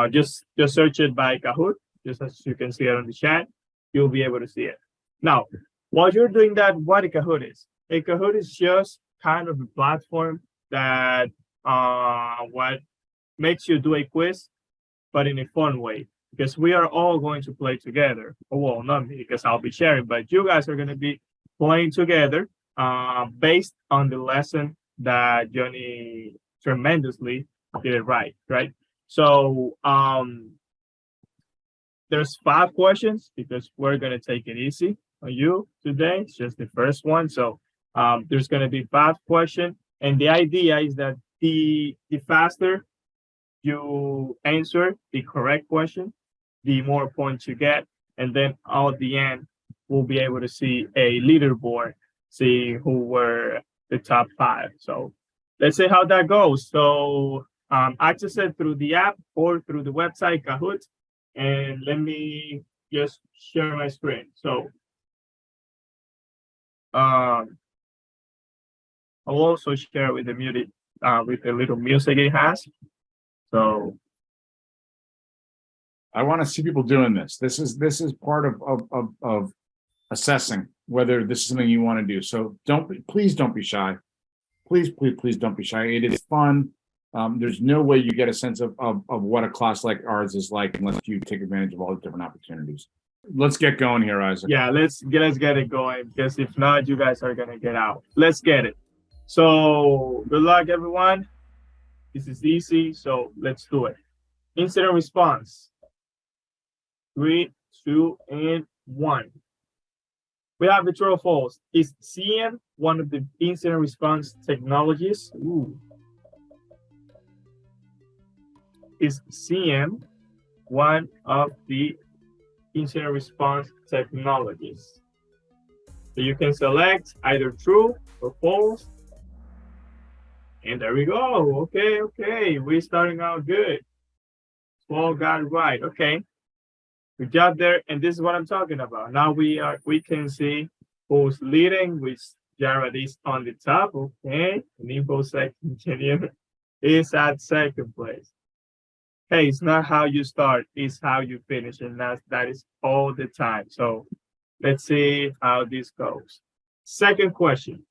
just search it by Kahoot, just as you can see it on the chat, you'll be able to see it. Now, while you're doing that, what a Kahoot is? A Kahoot is just kind of a platform that what makes you do a quiz, but in a fun way, because we are all going to play together. Well, not me, because I'll be sharing, but you guys are going to be playing together based on the lesson that Johnny tremendously did it right? So there's 5 questions because we're going to take it easy on you today. It's just the first one. So there's going to be 5 questions. And the idea is that the faster you answer the correct question, the more points you get. And then at the end, we'll be able to see a leaderboard, see who were the top 5. So let's see how that goes. So access it through the app or through the website Kahoot. And let me just share my screen. So I'll also share with the muted with the little music it has. So I want to see people doing this. This is part of assessing whether this is something you want to do. So please don't be shy. Please don't be shy. It is fun. There's no way you get a sense of what a class like ours is like unless you take advantage of all the different opportunities. Let's get going here, Isaac. Yeah, let's get it going, because if not, you guys are gonna get out. Let's get it. So good luck, everyone. This is easy, so let's do it. Incident response. 3, 2, and 1. We have the true or false. Is CM one of the incident response technologies? Ooh. Is CM one of the incident response technologies? So you can select either true or false. And there we go. Okay. We're starting out good. 12 got it right. Okay. Good job there. And this is what I'm talking about. Now we can see who's leading, which Jared is on the top. Okay. And InfoSec engineer is at second place. Hey, it's not how you start, it's how you finish. And that is all the time. So let's see how this goes. Second question.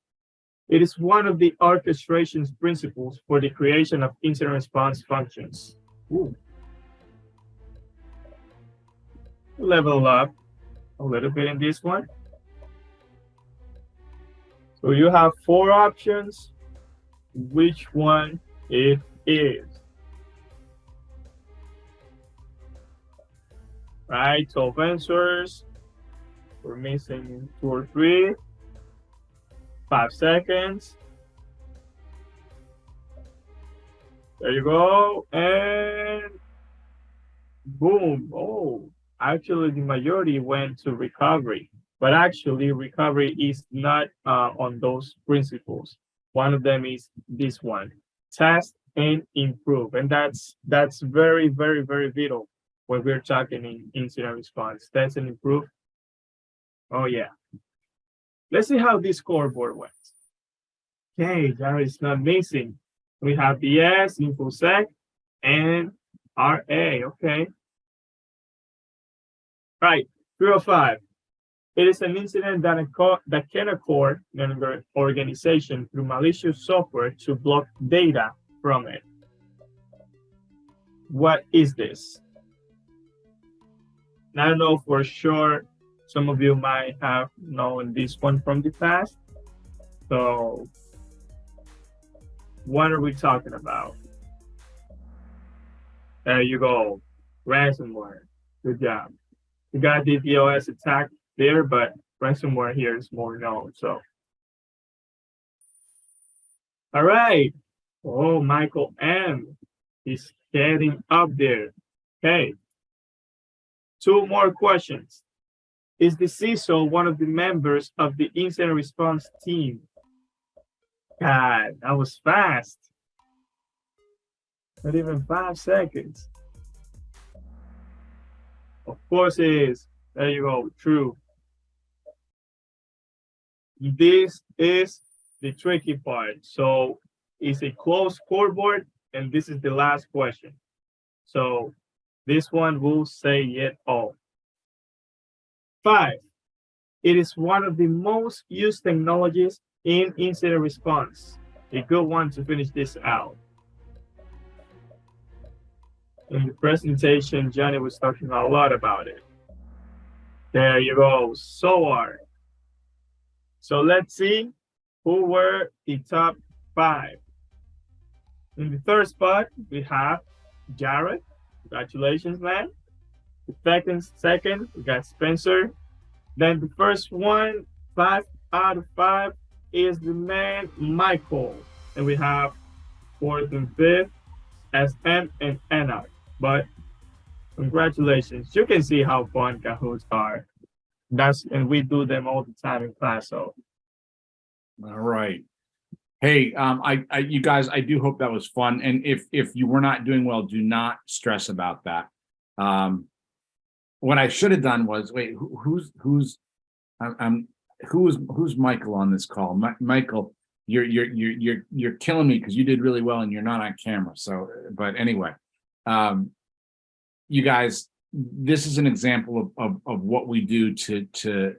It is one of the orchestration principles for the creation of incident response functions. Ooh. Level up a little bit in this one. So you have 4 options. Which one it is? Right, 12 answers. We're missing 2 or 3. 5 seconds. There you go. And boom. Oh, actually the majority went to recovery, but actually recovery is not on those principles. One of them is this one, test and improve. And that's very, very, very vital when we're talking in incident response. Test and improve. Oh yeah. Let's see how this scoreboard went. Okay, Jared is not missing. We have BS, InfoSec, and RA. Okay. Right, 3 or 5. It is an incident that can occur in an organization through malicious software to block data from it. What is this? I don't know for sure. Some of you might have known this one from the past. So what are we talking about? There you go. Ransomware. Good job. You got the DDoS attack there, but ransomware here is more known. So, all right. Oh, Michael M is getting up there. Okay. 2 more questions. Is the CISO one of the members of the incident response team? God, that was fast. Not even 5 seconds. Of course it is. There you go. True. This is the tricky part. So it's a closed scoreboard, and this is the last question. So this one will say it all. 5. It is one of the most used technologies in incident response. A good one to finish this out. In the presentation, Johnny was talking a lot about it. There you go, SOAR. So let's see who were the top 5. In the 3rd spot, we have Jared. Congratulations, man. The second, we got Spencer. Then the first one, 5 out of 5, is the man Michael. And we have 4th and 5th, SM and Enoch. But Congratulations. You can see how fun Kahoots are. And we do them all the time in class. So All right. Hey, you guys, I do hope that was fun. And if you were not doing well, do not stress about that. What I should have done was wait, who's Michael on this call? Michael, you're killing me because you did really well and you're not on camera. So, but anyway, you guys, this is an example of what we do to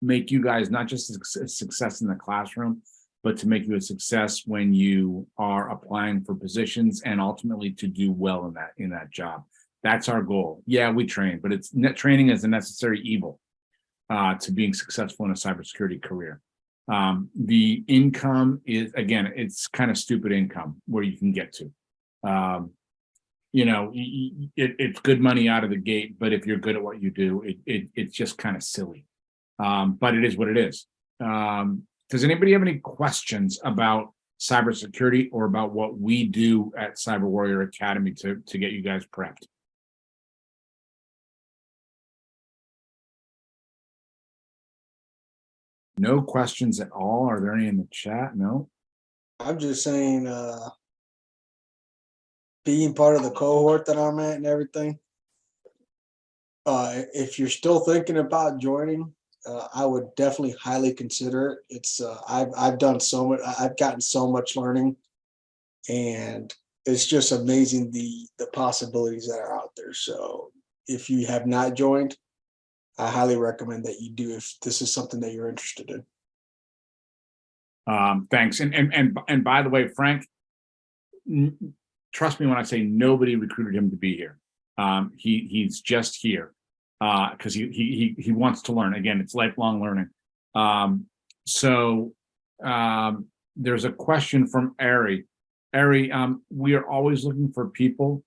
make you guys not just a success in the classroom, but to make you a success when you are applying for positions and ultimately to do well in that job. That's our goal. Yeah, we train, but training is a necessary evil to being successful in a cybersecurity career. The income is, again, it's kind of stupid income where you can get to. You know, it's good money out of the gate, but if you're good at what you do, it's just kind of silly. But it is what it is. Does anybody have any questions about cybersecurity or about what we do at CyberWarrior Academy to get you guys prepped? No questions at all. Are there any in the chat? No. I'm just saying, being part of the cohort that I'm at and everything. If you're still thinking about joining, I would definitely highly consider it. It's I've done so much. I've gotten so much learning, and it's just amazing the possibilities that are out there. So if you have not joined, I highly recommend that you do if this is something that you're interested in. Thanks. And by the way, Frank, trust me when I say nobody recruited him to be here. He's just here because he wants to learn. Again, it's lifelong learning. There's a question from Ari. Ari, we are always looking for people.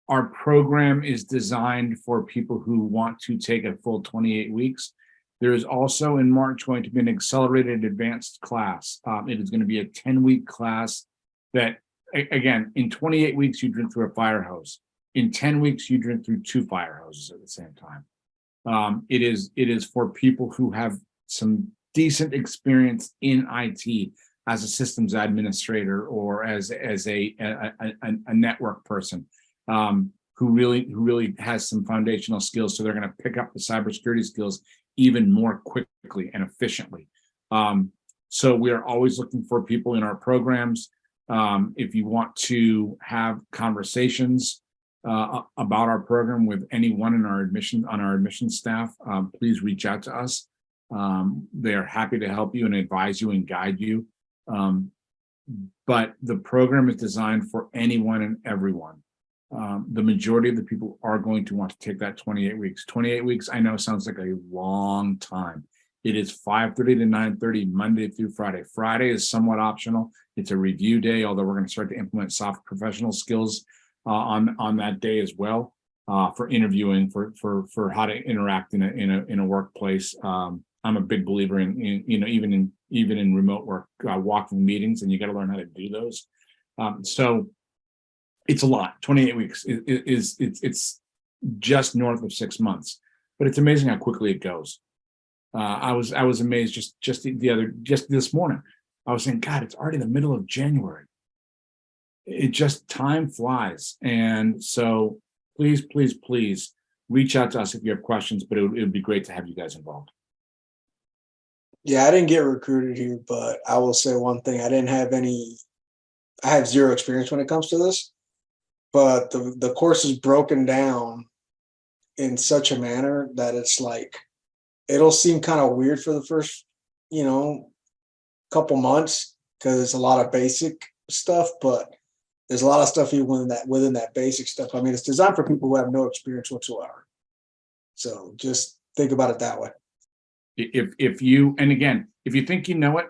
Our program is designed for people who want to take a full 28 weeks. There is also in March going to be an accelerated advanced class. It is going to be a 10-week class that, again, in 28 weeks, you drink through a fire hose. In 10 weeks, you drink through 2 fire hoses at the same time. It is for people who have some decent experience in IT as a systems administrator or as a network person. Who really has some foundational skills, so they're going to pick up the cybersecurity skills even more quickly and efficiently. So we are always looking for people in our programs. If you want to have conversations about our program with anyone in our admission staff, please reach out to us. They are happy to help you and advise you and guide you. But the program is designed for anyone and everyone. The majority of the people are going to want to take that 28 weeks. 28 weeks, I know sounds like a long time. It is 5:30 to 9:30, Monday through Friday. Friday is somewhat optional. It's a review day, although we're going to start to implement soft professional skills on that day as well for interviewing, for how to interact in a workplace. I'm a big believer in even in remote work, walking meetings, and you got to learn how to do those. So it's a lot. 28 weeks it's just north of 6 months, but it's amazing how quickly it goes. I was amazed just this morning. I was saying, God, it's already the middle of January. It just, time flies. And so please reach out to us if you have questions, but it would be great to have you guys involved. Yeah, I didn't get recruited here, but I will say one thing. I have zero experience when it comes to this, but the course is broken down in such a manner that it's like, it'll seem kind of weird for the first, couple months because it's a lot of basic stuff, but there's a lot of stuff even within that basic stuff. I mean, it's designed for people who have no experience whatsoever. So just think about it that way. If you think you know it,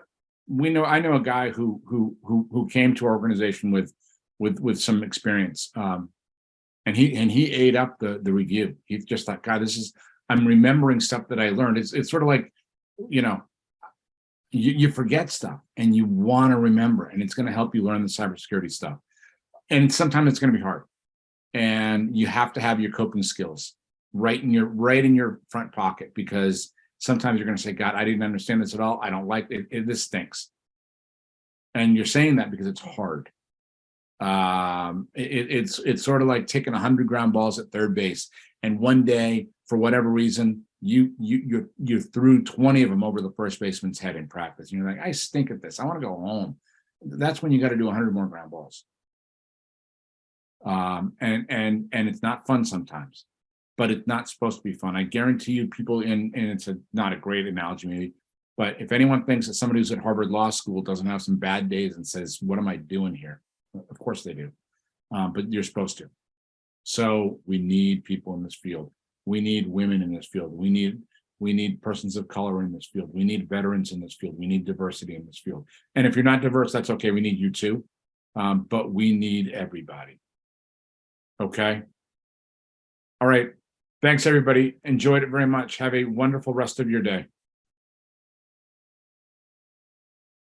I know a guy who came to our organization with some experience, and he ate up the review. He's just like, God, I'm remembering stuff that I learned. It's sort of like, you forget stuff and you want to remember, and it's going to help you learn the cybersecurity stuff. And sometimes it's going to be hard. And you have to have your coping skills right in your front pocket, because sometimes you're going to say, God, I didn't understand this at all. I don't like it. This stinks. And you're saying that because it's hard. It's sort of like taking 100 ground balls at third base, and one day, for whatever reason, you threw 20 of them over the first baseman's head in practice, and you're like, I stink at this. I want to go home. That's when you got to do 100 more ground balls. And it's not fun sometimes, but it's not supposed to be fun. I guarantee you, people and it's not a great analogy maybe, but if anyone thinks that somebody who's at Harvard Law School doesn't have some bad days and says, what am I doing here? Of course they do, but you're supposed to. So we need people in this field. We need women in this field. We need persons of color in this field. We need veterans in this field. We need diversity in this field. And if you're not diverse, that's okay. We need you too. But we need everybody. Okay. All right. Thanks, everybody. Enjoyed it very much. Have a wonderful rest of your day.